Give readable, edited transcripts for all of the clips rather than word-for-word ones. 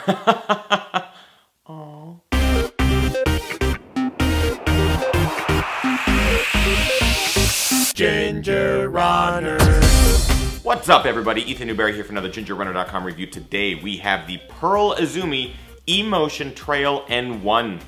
Aww. Ginger Runner. What's up, everybody? Ethan Newberry here for another GingerRunner.com review. Today we have the Pearl Izumi E-Motion Trail N1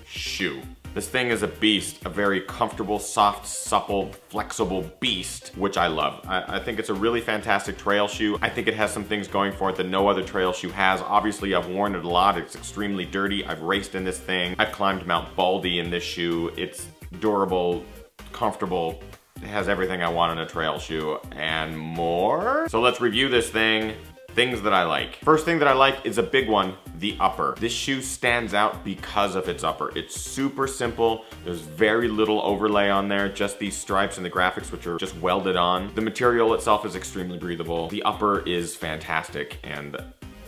shoe. This thing is a beast, a very comfortable, soft, supple, flexible beast, which I love. I think it's a really fantastic trail shoe. I think it has some things going for it that no other trail shoe has. Obviously, I've worn it a lot. It's extremely dirty. I've raced in this thing. I've climbed Mount Baldy in this shoe. It's durable, comfortable. It has everything I want in a trail shoe and more. So let's review this thing. Things that I like. First thing that I like is a big one, the upper. This shoe stands out because of its upper. It's super simple. There's very little overlay on there, just these stripes and the graphics, which are just welded on. The material itself is extremely breathable. The upper is fantastic and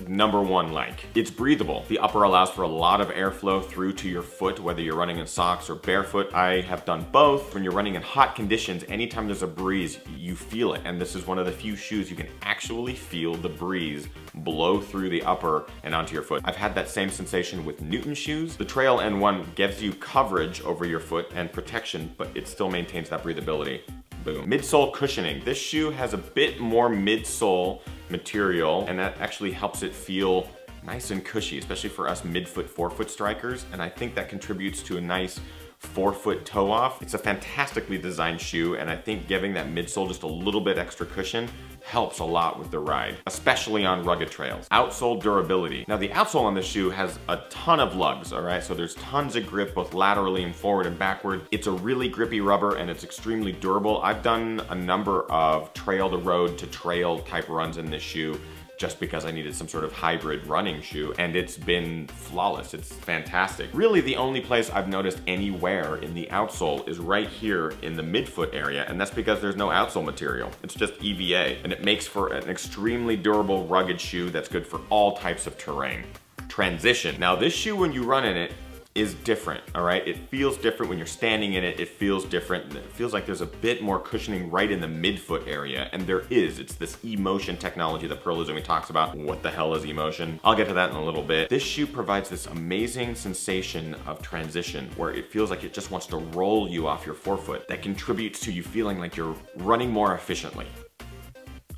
number one like. It's breathable. The upper allows for a lot of airflow through to your foot, whether you're running in socks or barefoot. I have done both. When you're running in hot conditions, anytime there's a breeze, you feel it. And this is one of the few shoes you can actually feel the breeze blow through the upper and onto your foot. I've had that same sensation with Newton shoes. The Trail N1 gives you coverage over your foot and protection, but it still maintains that breathability. Boom. Midsole cushioning. This shoe has a bit more midsole material, and that actually helps it feel nice and cushy, especially for us midfoot, forefoot strikers, and I think that contributes to a nice forefoot toe off. It's a fantastically designed shoe, and I think giving that midsole just a little bit extra cushion helps a lot with the ride, especially on rugged trails. Outsole Durability. Now the outsole on this shoe has a ton of lugs, all right? So there's tons of grip both laterally and forward and backward. It's a really grippy rubber and it's extremely durable. I've done a number of trail to road to trail type runs in this shoe just because I needed some sort of hybrid running shoe, and it's been flawless. It's fantastic. Really, the only place I've noticed any wear in the outsole is right here in the midfoot area, and that's because there's no outsole material. It's just EVA, and it makes for an extremely durable, rugged shoe that's good for all types of terrain. Transition. Now this shoe, when you run in it, is different, all right? It feels different when you're standing in it. It feels different. It feels like there's a bit more cushioning right in the midfoot area, and there is. It's this E-Motion technology that Pearl Izumi talks about. What the hell is E-Motion? I'll get to that in a little bit. This shoe provides this amazing sensation of transition where it feels like it just wants to roll you off your forefoot. That contributes to you feeling like you're running more efficiently.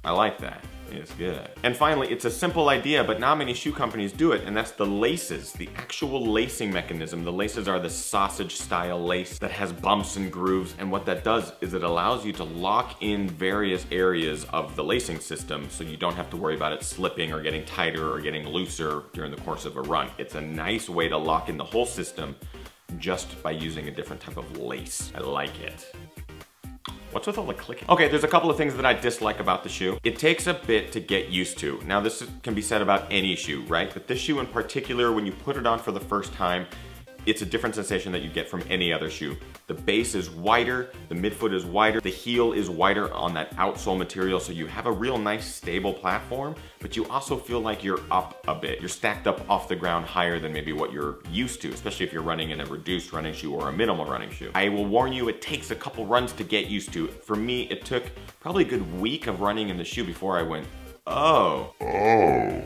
I like that. It's good. And finally, it's a simple idea, but not many shoe companies do it, and that's the laces, the actual lacing mechanism. The laces are the sausage-style lace that has bumps and grooves, and what that does is it allows you to lock in various areas of the lacing system so you don't have to worry about it slipping or getting tighter or getting looser during the course of a run. It's a nice way to lock in the whole system just by using a different type of lace. I like it. What's with all the clicking? Okay, there's a couple of things that I dislike about the shoe. It takes a bit to get used to. Now this can be said about any shoe, right? But this shoe in particular, when you put it on for the first time, it's a different sensation that you get from any other shoe. The base is wider, the midfoot is wider, the heel is wider on that outsole material, so you have a real nice stable platform, but you also feel like you're up a bit. You're stacked up off the ground higher than maybe what you're used to, especially if you're running in a reduced running shoe or a minimal running shoe. I will warn you, it takes a couple runs to get used to. For me, it took probably a good week of running in the shoe before I went, oh,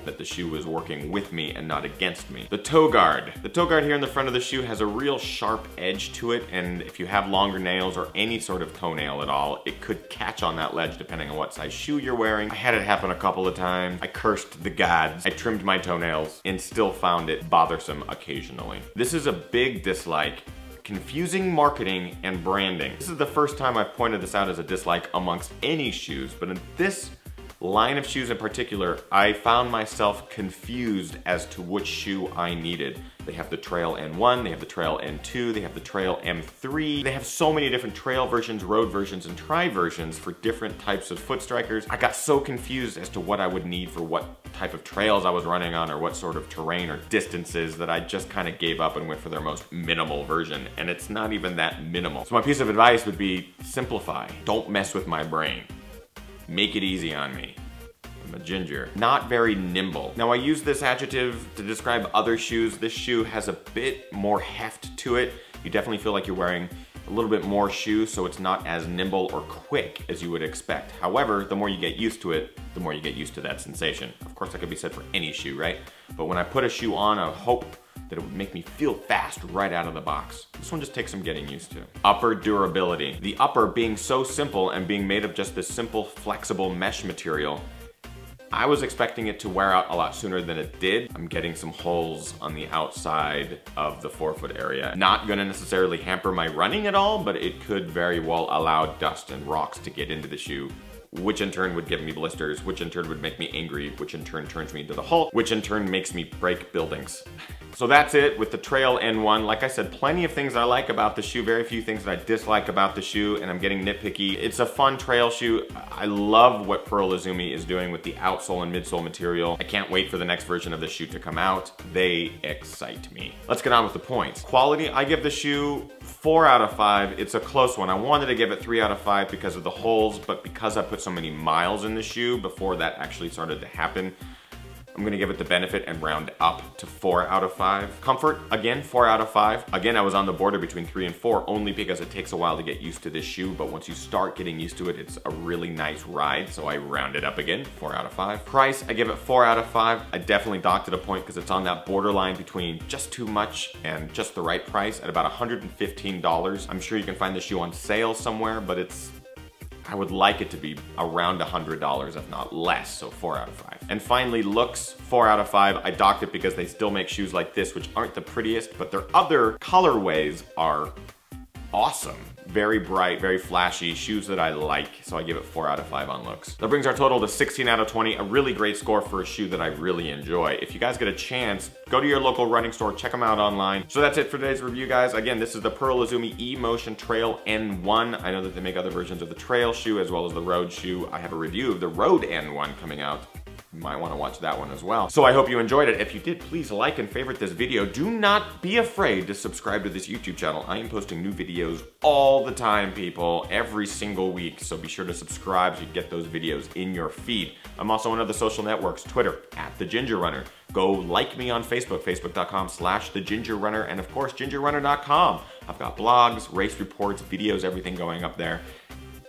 that the shoe was working with me and not against me. The toe guard. The toe guard here in the front of the shoe has a real sharp edge to it, and if you have longer nails or any sort of toenail at all, it could catch on that ledge depending on what size shoe you're wearing. I had it happen a couple of times. I cursed the gods. I trimmed my toenails and still found it bothersome occasionally. This is a big dislike. Confusing marketing and branding. This is the first time I've pointed this out as a dislike amongst any shoes, but in this line of shoes in particular, I found myself confused as to which shoe I needed. They have the Trail N1, they have the Trail N2, they have the Trail M3. They have so many different trail versions, road versions, and tri versions for different types of foot strikers. I got so confused as to what I would need for what type of trails I was running on or what sort of terrain or distances that I just kind of gave up and went for their most minimal version, and it's not even that minimal. So my piece of advice would be simplify. Don't mess with my brain. Make it easy on me. I'm a ginger. Not very nimble. Now I use this adjective to describe other shoes. This shoe has a bit more heft to it. You definitely feel like you're wearing a little bit more shoe, so it's not as nimble or quick as you would expect. However, the more you get used to it, the more you get used to that sensation. Of course, that could be said for any shoe, right? But when I put a shoe on, I hope that it would make me feel fast right out of the box. This one just takes some getting used to. Upper durability. The upper being so simple and being made of just this simple, flexible mesh material, I was expecting it to wear out a lot sooner than it did. I'm getting some holes on the outside of the forefoot area. Not gonna necessarily hamper my running at all, but it could very well allow dust and rocks to get into the shoe, which in turn would give me blisters, which in turn would make me angry, which in turn turns me into the Hulk, which in turn makes me break buildings. So that's it with the Trail N1. Like I said, plenty of things I like about the shoe, very few things that I dislike about the shoe, and I'm getting nitpicky. It's a fun trail shoe. I love what Pearl Izumi is doing with the outsole and midsole material. I can't wait for the next version of the shoe to come out. They excite me. Let's get on with the points. Quality, I give the shoe 4 out of 5. It's a close one. I wanted to give it 3 out of 5 because of the holes, but because I put so many miles in the shoe before that actually started to happen, I'm gonna give it the benefit and round up to 4 out of 5. Comfort, again, 4 out of 5. Again, I was on the border between 3 and 4 only because it takes a while to get used to this shoe, but once you start getting used to it, it's a really nice ride, so I round it up again, 4 out of 5. Price, I give it 4 out of 5. I definitely docked at a point because it's on that borderline between just too much and just the right price at about $115. I'm sure you can find the shoe on sale somewhere, but I would like it to be around $100, if not less, so 4 out of 5. And finally, looks, 4 out of 5. I docked it because they still make shoes like this, which aren't the prettiest, but their other colorways are awesome. Very bright, very flashy, shoes that I like, so I give it 4 out of 5 on looks. That brings our total to 16 out of 20, a really great score for a shoe that I really enjoy. If you guys get a chance, go to your local running store, check them out online. So that's it for today's review, guys. Again, this is the Pearl Izumi E-Motion Trail N1. I know that they make other versions of the trail shoe as well as the road shoe. I have a review of the Road N1 coming out. You might want to watch that one as well. So I hope you enjoyed it. If you did, please like and favorite this video. Do not be afraid to subscribe to this YouTube channel. I am posting new videos all the time, people, every single week. So be sure to subscribe so you get those videos in your feed. I'm also on other social networks, Twitter, @TheGingerRunner. Go like me on Facebook, facebook.com/TheGingerRunner, and of course, GingerRunner.com. I've got blogs, race reports, videos, everything going up there.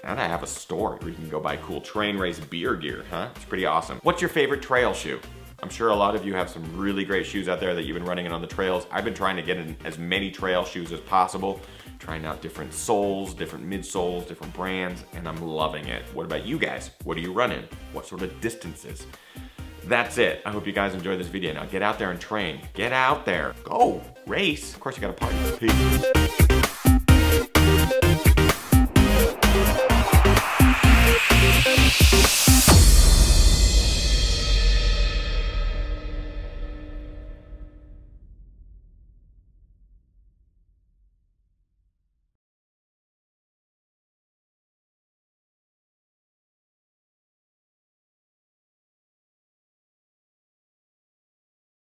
And I have a store where you can go buy cool train race beer gear, huh? It's pretty awesome. What's your favorite trail shoe? I'm sure a lot of you have some really great shoes out there that you've been running in on the trails. I've been trying to get in as many trail shoes as possible, trying out different soles, different midsoles, different brands, and I'm loving it. What about you guys? What are you running? What sort of distances? That's it. I hope you guys enjoyed this video. Now get out there and train. Get out there. Go. Race. Of course you gotta party. Peace.